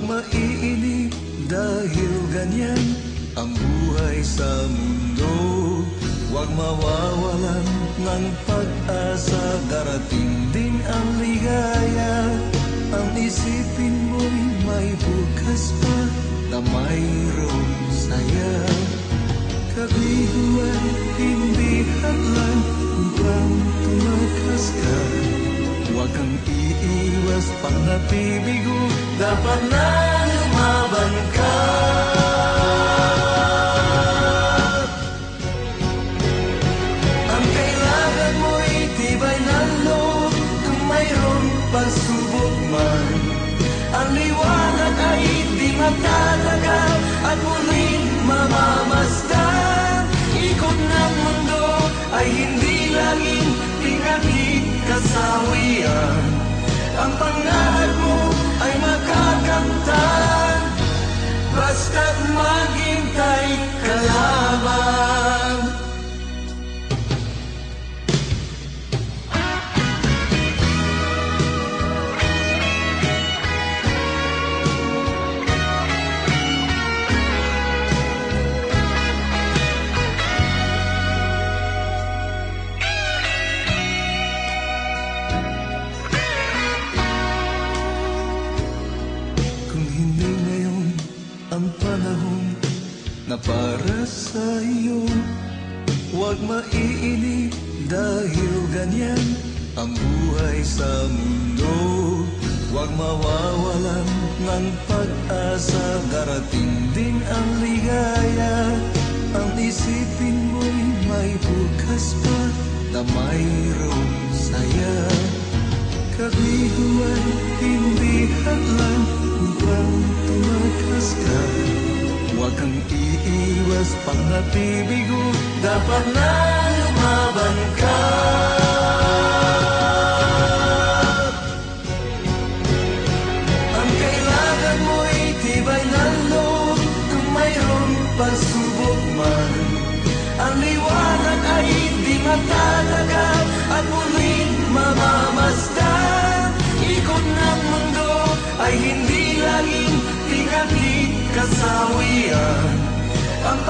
maiinip dahil ganyan ang buhay sa mundo. Huwag mawawalan ng pag-asa, darating din ang ligaya. Ang isipin mo'y may bukas pa na mayroong saya. Kabiguan, hindi hadlang upang tumakas ka. Huwag kang iiwas pang nabibigo, dapat na lumaban ka. Ang kailangan mo'y tibay ng loob kung mayroong pagsubok man. Ang liwanag ay di magtatagal at muling mamamasdan. Ikot ng mundo ay hindi laging pinagkikasawian. Ang pangarap mo ay makakamtan, basta't maghintay ka lamang. Ang panahon na para sa iyo, huwag maiinip dahil ganyan ang buhay sa mundo. Huwag mawawalan ng pag-asa, darating din ang ligaya. Ang isipin mo'y may bukas pa na mayroong saya. Kabiguan, hindi hadlang upang tumakas ka. Huwag kang iiwas pang nabibigo, dapat na lumaban ka. Ang kailangan mo'y tibay ng loob kung mayroong pagsubok man. Ang liwanag ay di magtatagal at muling mamamasdan. Ikot ng mundo ay hindi laging pinagkikasawian. Ang